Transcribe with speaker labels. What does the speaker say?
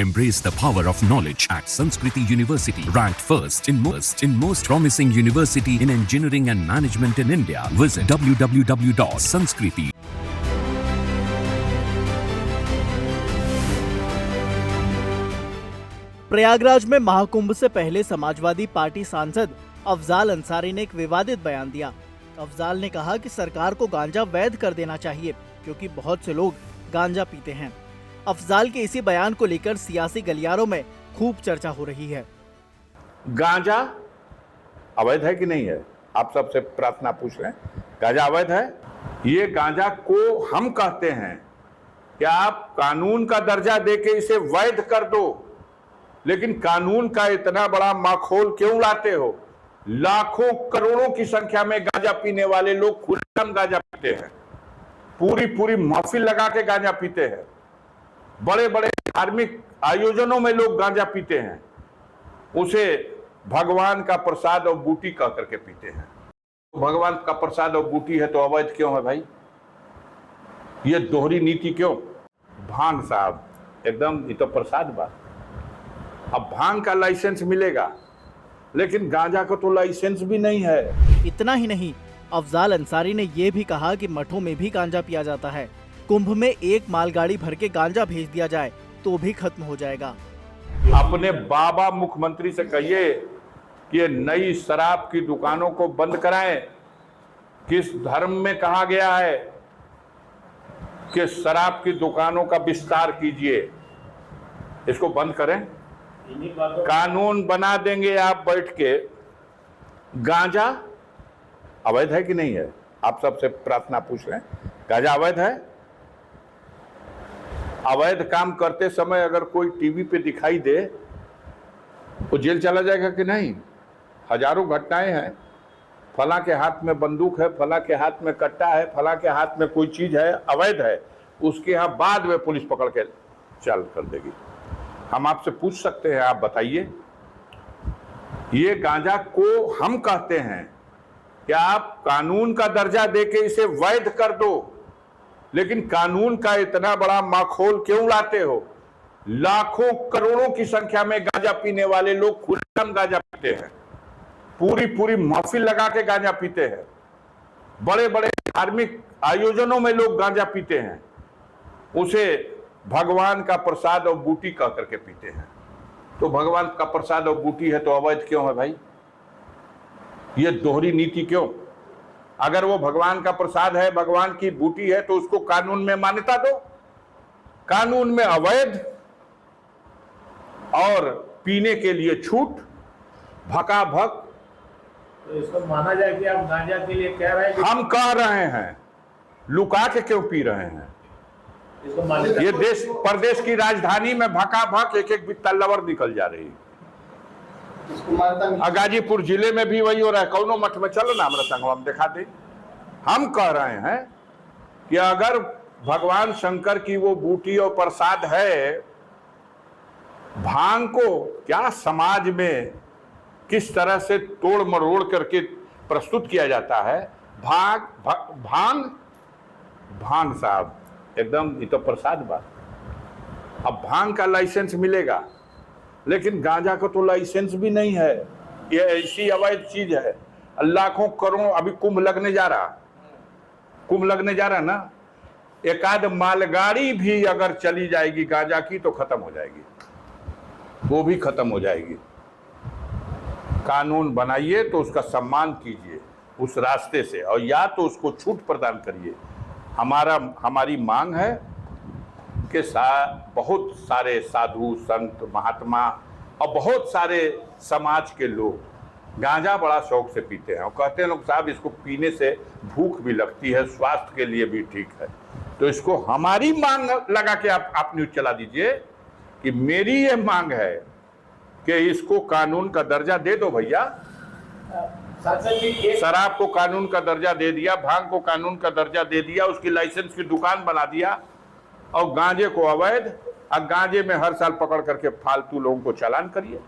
Speaker 1: Embrace the power of knowledge at Sanskriti University, ranked first in most promising university in engineering and management in India. Visit www.sanskriti.
Speaker 2: Prayagraj में महाकुंभ से पहले Samajwadi party सांसद अफजाल अंसारी ने एक विवादित बयान दिया। अफजाल ने कहा कि सरकार को गांजा वैध कर देना चाहिए क्योंकि बहुत से लोग गांजा पीते हैं। अफजाल के इसी बयान को लेकर सियासी गलियारों में खूब चर्चा हो रही है।
Speaker 3: गांजा अवैध है कि नहीं है? आप सबसे प्रार्थना पूछ रहे हैं, गांजा अवैध है? ये गांजा को हम कहते हैं कि आप कानून का दर्जा देके इसे वैध कर दो, लेकिन कानून का इतना बड़ा माखौल क्यों लाते हो? लाखों करोड़ों की संख्या में गांजा पीने वाले लोग खुलेआम गांजा पीते हैं, पूरी महफिल लगा के गांजा पीते हैं, बड़े बड़े धार्मिक आयोजनों में लोग गांजा पीते हैं, उसे भगवान का प्रसाद और बूटी कह करके पीते हैं। भगवान का प्रसाद और बूटी है तो अवैध क्यों है भाई? ये दोहरी नीति क्यों? भांग साहब एकदम, ये तो प्रसाद बात। अब भांग का लाइसेंस मिलेगा, लेकिन गांजा को तो लाइसेंस भी नहीं है।
Speaker 2: इतना ही नहीं, अफजाल अंसारी ने ये भी कहा कि मठों में भी गांजा पिया जाता है। कुंभ में एक मालगाड़ी भर के गांजा भेज दिया जाए तो भी खत्म हो जाएगा।
Speaker 3: अपने बाबा मुख्यमंत्री से कहिए कि ये नई शराब की दुकानों को बंद कराएं। किस धर्म में कहा गया है कि शराब की दुकानों का विस्तार कीजिए? इसको बंद करें, कानून बना देंगे आप बैठ के। गांजा अवैध है कि नहीं है? आप सबसे प्रार्थना पूछ रहे हैं, गांजा अवैध है? अवैध काम करते समय अगर कोई टीवी पे दिखाई दे वो जेल चला जाएगा कि नहीं? हजारों घटनाएं हैं, फला के हाथ में बंदूक है, फला के हाथ में कट्टा है, फला के हाथ में कोई चीज है, अवैध है, उसके यहाँ बाद में पुलिस पकड़ के चाल कर देगी। हम आपसे पूछ सकते हैं, आप बताइए, ये गांजा को हम कहते हैं कि आप कानून का दर्जा देके इसे वैध कर दो, लेकिन कानून का इतना बड़ा माखौल क्यों लाते हो? लाखों करोड़ों की संख्या में गांजा पीने वाले लोग खुलेआम गांजा पीते हैं, पूरी महफिल लगा के गांजा पीते हैं, बड़े बड़े धार्मिक आयोजनों में लोग गांजा पीते हैं, उसे भगवान का प्रसाद और बूटी कह करके पीते हैं। तो भगवान का प्रसाद और बूटी है तो अवैध क्यों है भाई? ये दोहरी नीति क्यों? अगर वो भगवान का प्रसाद है, भगवान की बूटी है, तो उसको कानून में मान्यता दो। कानून में अवैध और पीने के लिए छूट, भकाभक।
Speaker 4: तो इसको माना जाए कि आप गांजा के लिए कह रहे हैं?
Speaker 3: हम कह रहे हैं, लुका के क्यों पी रहे हैं?
Speaker 4: इसको
Speaker 3: ये देश प्रदेश की राजधानी में भकाभक एक बित्ता लवर निकल जा रही है। गाजीपुर जिले में भी वही हो रहा है। कौनो मठ में चलो ना, हमारा संग हम दिखा दे। हम कह रहे हैं कि अगर भगवान शंकर की वो बूटी और प्रसाद है, भांग को क्या समाज में किस तरह से तोड़ मरोड़ करके प्रस्तुत किया जाता है। भांग साहब एकदम, ये तो प्रसाद बात। अब भांग का लाइसेंस मिलेगा, लेकिन गांजा को तो लाइसेंस भी नहीं है। ये ऐसी अवैध चीज है। लाखों करोड़ों, अभी कुंभ लगने जा रहा ना, एकाध मालगाड़ी भी अगर चली जाएगी गांजा की तो खत्म हो जाएगी, वो भी खत्म हो जाएगी। कानून बनाइए तो उसका सम्मान कीजिए उस रास्ते से, और या तो उसको छूट प्रदान करिए। हमारी मांग है कि बहुत सारे साधु संत महात्मा और बहुत सारे समाज के लोग गांजा बड़ा शौक से पीते हैं और कहते हैं लोग साहब इसको पीने से भूख भी लगती है, स्वास्थ्य के लिए भी ठीक है। तो इसको हमारी मांग लगा के आप न्यूज चला दीजिए कि मेरी ये मांग है कि इसको कानून का दर्जा दे दो भैया। शराब को कानून का दर्जा दे दिया, भांग को कानून का दर्जा दे दिया, उसकी लाइसेंस की दुकान बना दिया, और गांजे को अवैध। अब गांजे में हर साल पकड़ करके फालतू लोगों को चालान करिए।